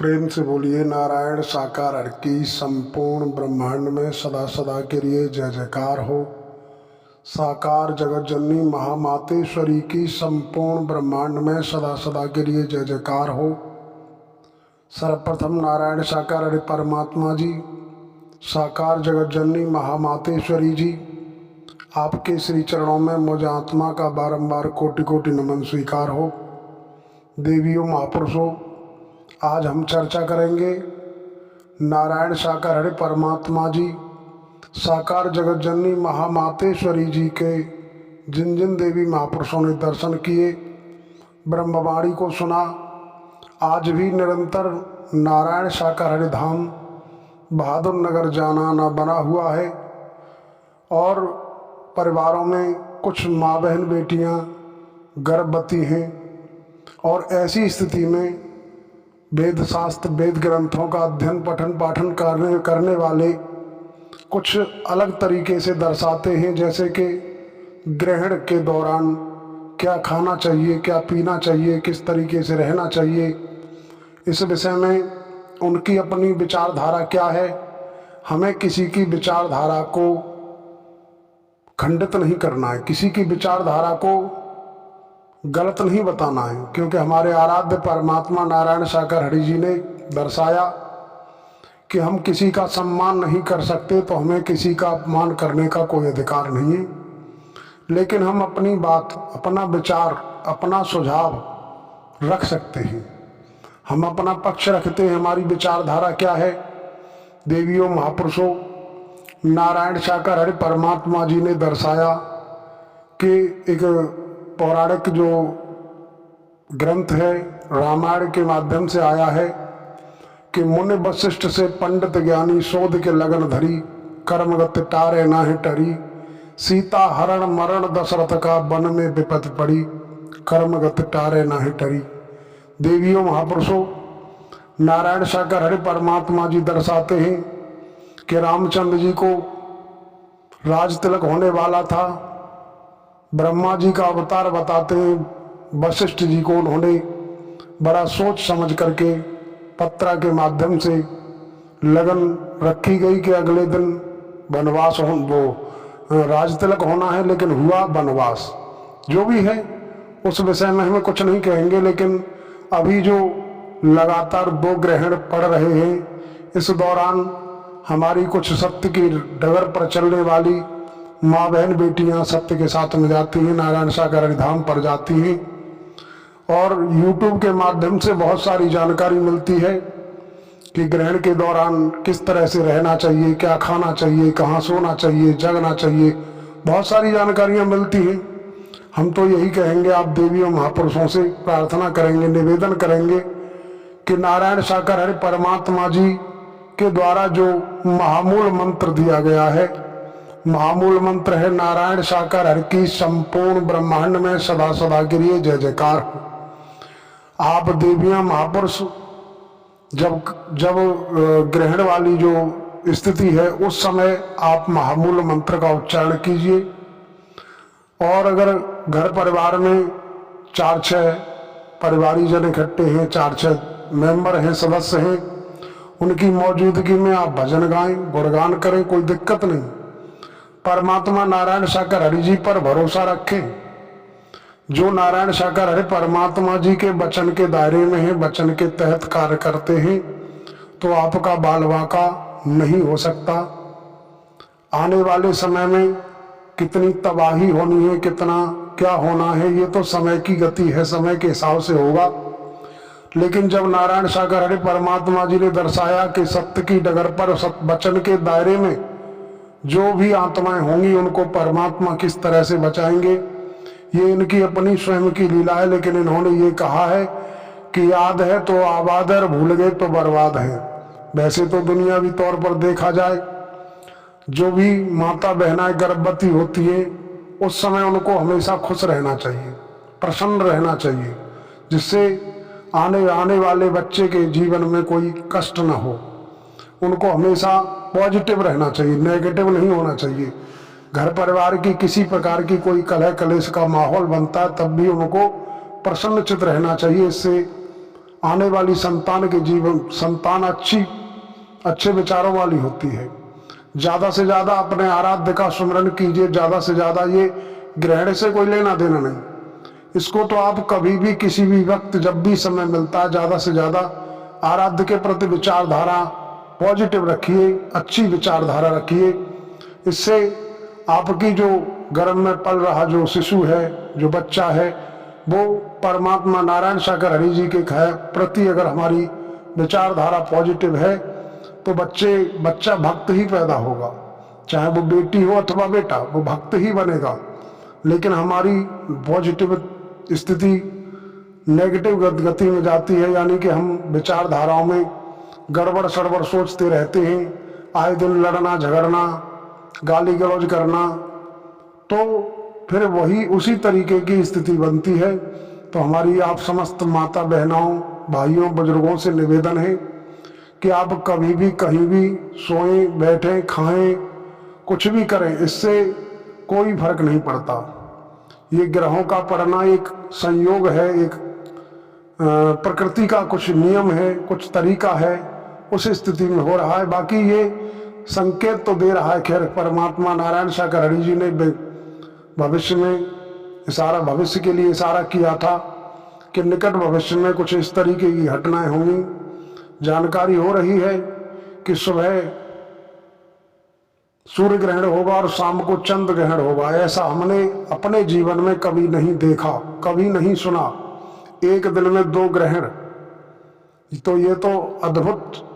प्रेम से बोलिए नारायण साकार हर की संपूर्ण ब्रह्मांड में सदा सदा के लिए जय जयकार हो। साकार जगत जननी महामातेश्वरी की संपूर्ण ब्रह्मांड में सदा सदा के लिए जय जयकार हो। सर्वप्रथम नारायण साकार हरि परमात्मा जी, साकार जगत जननी महामातेश्वरी जी, आपके श्री चरणों में मुझ आत्मा का बारंबार कोटि कोटि नमन स्वीकार हो। देवियों महापुरुषों, आज हम चर्चा करेंगे नारायण साकार हरि परमात्मा जी, साकार जगत जननी महामातेश्वरी जी के जिन जिन देवी महापुरुषों ने दर्शन किए, ब्रह्मवाणी को सुना, आज भी निरंतर नारायण साकार हरि धाम बहादुर नगर जाना ना बना हुआ है। और परिवारों में कुछ माँ बहन बेटियाँ गर्भवती हैं और ऐसी स्थिति में वेद शास्त्र वेद ग्रंथों का अध्ययन पठन पाठन करने वाले कुछ अलग तरीके से दर्शाते हैं, जैसे कि ग्रहण के दौरान क्या खाना चाहिए, क्या पीना चाहिए, किस तरीके से रहना चाहिए। इस विषय में उनकी अपनी विचारधारा क्या है। हमें किसी की विचारधारा को खंडित नहीं करना है, किसी की विचारधारा को गलत नहीं बताना है, क्योंकि हमारे आराध्य परमात्मा नारायण साकार हरि जी ने दर्शाया कि हम किसी का सम्मान नहीं कर सकते, तो हमें किसी का अपमान करने का कोई अधिकार नहीं है। लेकिन हम अपनी बात, अपना विचार, अपना सुझाव रख सकते हैं, हम अपना पक्ष रखते हैं। हमारी विचारधारा क्या है। देवियों महापुरुषों, नारायण साकार हरि परमात्मा जी ने दर्शाया कि एक पौराणिक जो ग्रंथ है रामायण के माध्यम से आया है कि मुनि वशिष्ठ से पंडित ज्ञानी शोध के लगन धरी, कर्मगत टारे नाहि टरी, सीता हरण मरण दशरथ का वन में विपत्ति पड़ी, कर्मगत टारे नाहि टरी। देवियों महापुरुषों, नारायण साकार हरि परमात्मा जी दर्शाते हैं कि रामचंद्र जी को राज तिलक होने वाला था। ब्रह्मा जी का अवतार बताते हैं वशिष्ठ जी को उन्होंने बड़ा सोच समझ करके पत्रा के माध्यम से लगन रखी गई कि अगले दिन वनवास हो, वो राज तिलक होना है, लेकिन हुआ वनवास। जो भी है उस विषय में हमें कुछ नहीं कहेंगे, लेकिन अभी जो लगातार 2 ग्रहण पड़ रहे हैं, इस दौरान हमारी कुछ सत्य की डगर पर चलने वाली माँ बहन बेटियां सत्य के साथ में जाती हैं, नारायण साकार हरि धाम पर जाती हैं और YouTube के माध्यम से बहुत सारी जानकारी मिलती है कि ग्रहण के दौरान किस तरह से रहना चाहिए, क्या खाना चाहिए, कहाँ सोना चाहिए, जगना चाहिए, बहुत सारी जानकारियाँ मिलती हैं। हम तो यही कहेंगे, आप देवियों महापुरुषों से प्रार्थना करेंगे, निवेदन करेंगे कि नारायण साकार हरि परमात्मा जी के द्वारा जो महामूल मंत्र दिया गया है, महामूल मंत्र है नारायण साकार हरि की संपूर्ण ब्रह्मांड में सदा सदा के लिए जय जयकार हो। आप देवियां महापुरुष जब जब ग्रहण वाली जो स्थिति है उस समय आप महामूल मंत्र का उच्चारण कीजिए। और अगर घर परिवार में 4-6 परिवारीजन इकट्ठे हैं, 4-6 मेंबर हैं, सदस्य हैं, उनकी मौजूदगी में आप भजन गाएं, गुणगान करें, कोई दिक्कत नहीं। परमात्मा नारायण साकार हरि जी पर भरोसा रखें। जो नारायण साकार हरि परमात्मा जी के वचन के दायरे में है, वचन के तहत कार्य करते हैं, तो आपका बाल बांका नहीं हो सकता। आने वाले समय में कितनी तबाही होनी है, कितना क्या होना है, ये तो समय की गति है, समय के हिसाब से होगा। लेकिन जब नारायण साकार हरि परमात्मा जी ने दर्शाया कि सत्य की डगर पर वचन के दायरे में जो भी आत्माएं होंगी उनको परमात्मा किस तरह से बचाएंगे, ये इनकी अपनी स्वयं की लीला है। लेकिन इन्होंने ये कहा है कि याद है तो आबाद है, भूल गए तो बर्बाद है। वैसे तो दुनियावी तौर पर देखा जाए, जो भी माता बहनाएं गर्भवती होती है उस समय उनको हमेशा खुश रहना चाहिए, प्रसन्न रहना चाहिए, जिससे आने वाले बच्चे के जीवन में कोई कष्ट न हो। उनको हमेशा पॉजिटिव रहना चाहिए, नेगेटिव नहीं होना चाहिए। घर परिवार की किसी प्रकार की कोई कलह कलेश का माहौल बनता है तब भी उनको प्रसन्नचित रहना चाहिए। इससे आने वाली संतान के जीवन संतान अच्छे विचारों वाली होती है। ज़्यादा से ज़्यादा अपने आराध्य का स्मरण कीजिए। ज़्यादा से ज़्यादा ये ग्रहण से कोई लेना देना नहीं। इसको तो आप कभी भी किसी भी वक्त जब भी समय मिलता है ज़्यादा से ज़्यादा आराध्य के प्रति विचारधारा पॉजिटिव रखिए, अच्छी विचारधारा रखिए। इससे आपकी जो गर्भ में पल रहा जो शिशु है, जो बच्चा है, वो परमात्मा नारायण सागर हरि जी के प्रति अगर हमारी विचारधारा पॉजिटिव है तो बच्चा भक्त ही पैदा होगा। चाहे वो बेटी हो अथवा बेटा, वो भक्त ही बनेगा। लेकिन हमारी पॉजिटिव स्थिति नेगेटिव गति में जाती है, यानी कि हम विचारधाराओं में गड़बड़ सड़बड़ सोचते रहते हैं, आए दिन लड़ना झगड़ना गाली गलौज करना, तो फिर वही उसी तरीके की स्थिति बनती है। तो हमारी आप समस्त माता बहनों भाइयों बुजुर्गों से निवेदन है कि आप कभी भी कहीं भी सोएं बैठें खाएं कुछ भी करें, इससे कोई फर्क नहीं पड़ता। ये ग्रहों का पड़ना एक संयोग है, एक प्रकृति का कुछ नियम है, कुछ तरीका है, उस स्थिति में हो रहा है। बाकी ये संकेत तो दे रहा है। खैर परमात्मा नारायण सागर हरि जी ने भविष्य में इशारा, भविष्य के लिए इशारा किया था कि निकट भविष्य में कुछ इस तरीके की घटनाएं होंगी। जानकारी हो रही है कि सुबह सूर्य ग्रहण होगा और शाम को चंद्र ग्रहण होगा। ऐसा हमने अपने जीवन में कभी नहीं देखा, कभी नहीं सुना। एक दिन में 2 ग्रहण, तो ये तो अद्भुत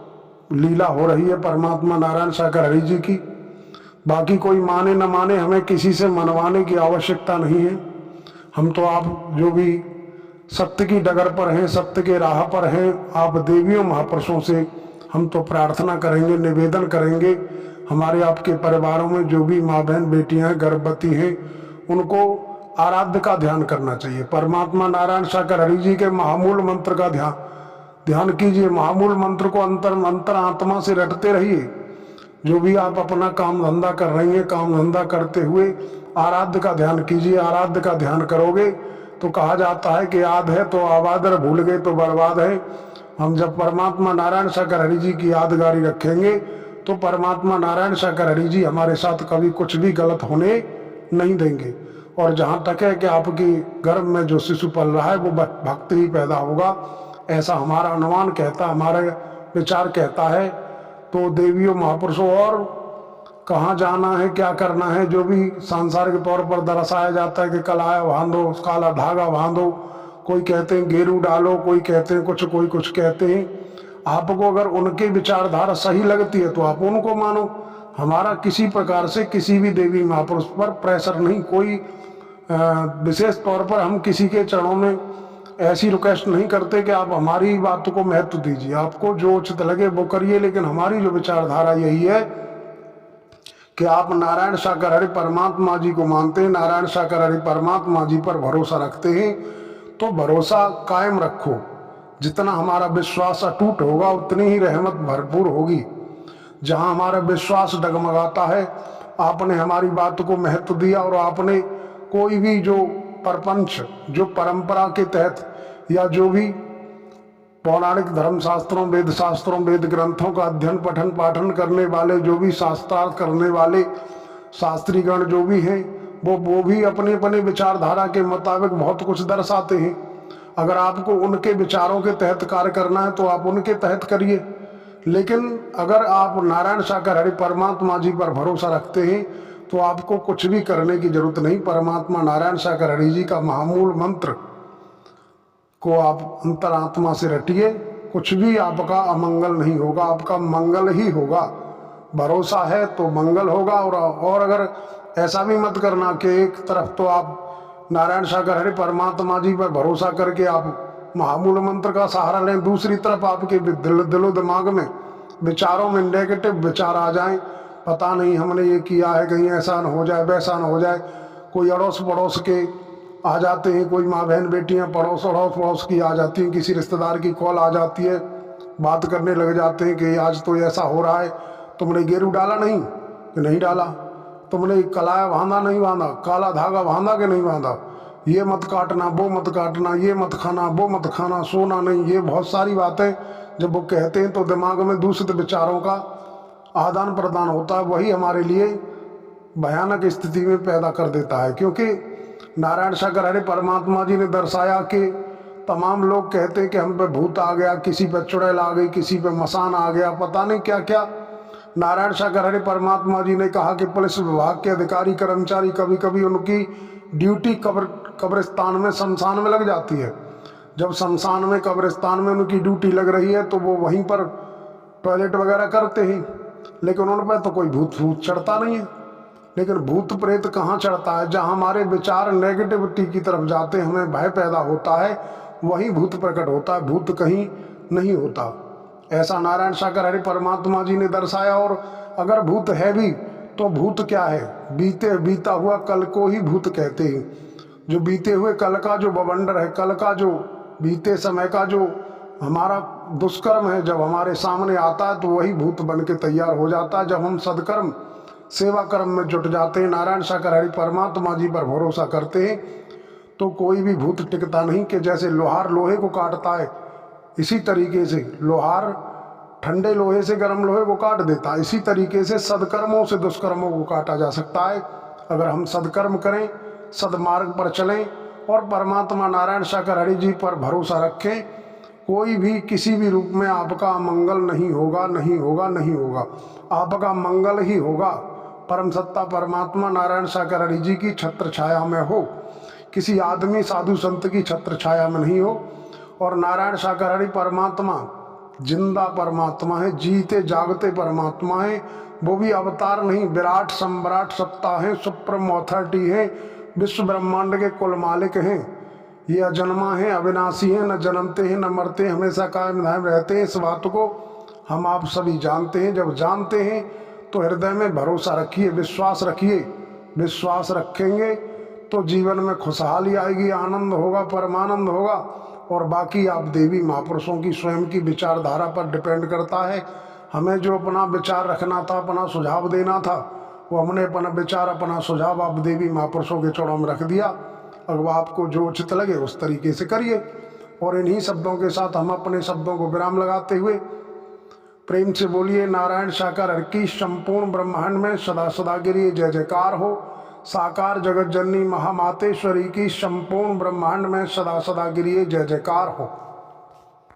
लीला हो रही है परमात्मा नारायण सागर हरि जी की। बाकी कोई माने न माने, हमें किसी से मनवाने की आवश्यकता नहीं है। हम तो आप जो भी सत्य की डगर पर हैं, सत्य के राह पर हैं, आप देवियों महापुरुषों से हम तो प्रार्थना करेंगे, निवेदन करेंगे। हमारे आपके परिवारों में जो भी माँ बहन बेटियां हैं, गर्भवती हैं, उनको आराध्य का ध्यान करना चाहिए। परमात्मा नारायण सागर हरि जी के महामूल मंत्र का ध्यान कीजिए। महामूल मंत्र को अंतर आत्मा से रटते रहिए। जो भी आप अपना काम धंधा कर रही हैं, काम धंधा करते हुए आराध्य का ध्यान कीजिए। आराध्य का ध्यान करोगे तो कहा जाता है कि याद है तो आबाद है, भूल गए तो बर्बाद है। हम जब परमात्मा नारायण सागर हरि जी की यादगारी रखेंगे तो परमात्मा नारायण सागर हरि जी हमारे साथ कभी कुछ भी गलत होने नहीं देंगे। और जहाँ तक है कि आपकी गर्भ में जो शिशु पल रहा है वो भक्त ही पैदा होगा, ऐसा हमारा अनुमान कहता, हमारा विचार कहता है। तो देवियों महापुरुषों और कहाँ जाना है, क्या करना है, जो भी सांसारिक तौर पर दर्शाया जाता है कि कलाया बांधो, काला धागा बांधो, कोई कहते हैं गेरू डालो, कोई कहते हैं कुछ, कोई कुछ कहते हैं। आपको अगर उनकी विचारधारा सही लगती है तो आप उनको मानो। हमारा किसी प्रकार से किसी भी देवी महापुरुष पर प्रेशर नहीं, कोई विशेष तौर पर हम किसी के चरणों में ऐसी रिक्वेस्ट नहीं करते कि आप हमारी बातों को महत्व दीजिए। आपको जो उचित लगे वो करिए, लेकिन हमारी जो विचारधारा यही है कि आप नारायण सागर हरि परमात्मा जी को मानते हैं, नारायण सागर हरि परमात्मा जी पर भरोसा रखते हैं, तो भरोसा कायम रखो। जितना हमारा विश्वास अटूट होगा उतनी ही रहमत भरपूर होगी। जहाँ हमारा विश्वास डगमगाता है, आपने हमारी बात को महत्व दिया और आपने कोई भी जो परपंच, जो परंपरा के तहत या जो भी पौराणिक धर्म शास्त्रों, वेद शास्त्रों, वेद ग्रंथों का अध्ययन पठन पाठन करने वाले, जो भी शास्त्रार्थ करने वाले शास्त्रीगण जो भी हैं, वो भी अपने अपने विचारधारा के मुताबिक बहुत कुछ दर्शाते हैं। अगर आपको उनके विचारों के तहत कार्य करना है तो आप उनके तहत करिए। लेकिन अगर आप नारायण सागर हरि परमात्मा जी पर भरोसा रखते हैं तो आपको कुछ भी करने की जरूरत नहीं। परमात्मा नारायण सागर हरि जी का महामूल मंत्र को आप अंतरात्मा से रटिए, कुछ भी आपका अमंगल नहीं होगा, आपका मंगल ही होगा। भरोसा है तो मंगल होगा। और अगर ऐसा भी मत करना कि एक तरफ तो आप नारायण सागर हरि परमात्मा जी पर भरोसा करके आप महामूल मंत्र का सहारा लें, दूसरी तरफ आपके दिलो दिमाग में विचारों में नेगेटिव विचार आ जाएं, पता नहीं हमने ये किया है, कहीं ऐसा न हो जाए, वैसा न हो जाए। कोई अड़ोस पड़ोस के आ जाते हैं, कोई माँ बहन बेटियां अड़ोस पड़ोस की आ जाती हैं, किसी रिश्तेदार की कॉल आ जाती है, बात करने लग जाते हैं कि आज तो ऐसा हो रहा है, तुमने गेरू डाला नहीं कि नहीं डाला, तुमने कलाया बांधा नहीं बांधा, काला धागा बांधा कि नहीं बांधा, ये मत काटना, वो मत काटना, ये मत खाना, वो मत खाना, सोना नहीं, ये बहुत सारी बातें जब वो कहते हैं तो दिमाग में दूषित विचारों का आदान प्रदान होता है। वही हमारे लिए भयानक स्थिति में पैदा कर देता है। क्योंकि नारायण सागर हरे परमात्मा जी ने दर्शाया कि तमाम लोग कहते हैं कि हम पे भूत आ गया, किसी पे चुड़ैल आ गई, किसी पे मसान आ गया, पता नहीं क्या क्या। नारायण सागर हरे परमात्मा जी ने कहा कि पुलिस विभाग के अधिकारी कर्मचारी कभी कभी उनकी ड्यूटी कब्रिस्तान में, शमशान में लग जाती है। जब शमशान में, कब्रिस्तान में उनकी ड्यूटी लग रही है तो वो वहीं पर टॉयलेट वगैरह करते ही, लेकिन उन पर तो कोई भूत चढ़ता नहीं है। लेकिन भूत प्रेत कहाँ चढ़ता है? जहाँ हमारे विचार नेगेटिविटी की तरफ जाते हैं, हमें भय पैदा होता है, वहीं भूत प्रकट होता है, भूत कहीं नहीं होता। ऐसा नारायण सागर हरि परमात्मा जी ने दर्शाया। और अगर भूत है भी तो भूत क्या है? बीता हुआ कल को ही भूत कहते हैं। जो बीते हुए कल का जो बवंडर है, कल का जो बीते समय का जो हमारा दुष्कर्म है, जब हमारे सामने आता है तो वही भूत बन के तैयार हो जाता है। जब हम सदकर्म सेवा कर्म में जुट जाते हैं, नारायण सागर हरि परमात्मा जी पर भरोसा करते हैं, तो कोई भी भूत टिकता नहीं। कि जैसे लोहार लोहे को काटता है, इसी तरीके से लोहार ठंडे लोहे से गर्म लोहे को काट देता है। इसी तरीके से सदकर्मों से दुष्कर्मों को काटा जा सकता है। अगर हम सदकर्म करें, सदमार्ग पर चलें और परमात्मा नारायण सागर हरि जी पर भरोसा रखें, कोई भी किसी भी रूप में आपका मंगल नहीं होगा, नहीं होगा, नहीं होगा। आपका मंगल ही होगा परम सत्ता परमात्मा नारायण सागर हरि जी की छत्र छाया में हो, किसी आदमी साधु संत की छत्र छाया में नहीं हो। और नारायण सागर हरि परमात्मा जिंदा परमात्मा है, जीते जागते परमात्मा है। वो भी अवतार नहीं, विराट सम्राट सत्ता है, सुप्रीम अथॉरिटी है, विश्व ब्रह्मांड के कुल मालिक हैं। ये अजन्मा है, अविनाशी है, न जन्मते हैं न मरते, हमेशा कायम दायम रहते हैं। इस बात को हम आप सभी जानते हैं। जब जानते हैं तो हृदय में भरोसा रखिए, विश्वास रखिए। विश्वास रखेंगे तो जीवन में खुशहाली आएगी, आनंद होगा, परमानंद होगा। और बाकी आप देवी महापुरुषों की स्वयं की विचारधारा पर डिपेंड करता है। हमें जो अपना विचार रखना था, अपना सुझाव देना था, वो हमने अपना विचार, अपना सुझाव आप देवी महापुरुषों के चरणों में रख दिया। अब आपको जो उचित लगे उस तरीके से करिए। और इन्हीं शब्दों के साथ हम अपने शब्दों को विराम लगाते हुए प्रेम से बोलिए नारायण सागर हरि की संपूर्ण ब्रह्मांड में सदा सदा गिरिए जय जयकार हो। साकार जगत जननी महामातेश्वरी की संपूर्ण ब्रह्मांड में सदा सदा गिरिए जय जयकार हो।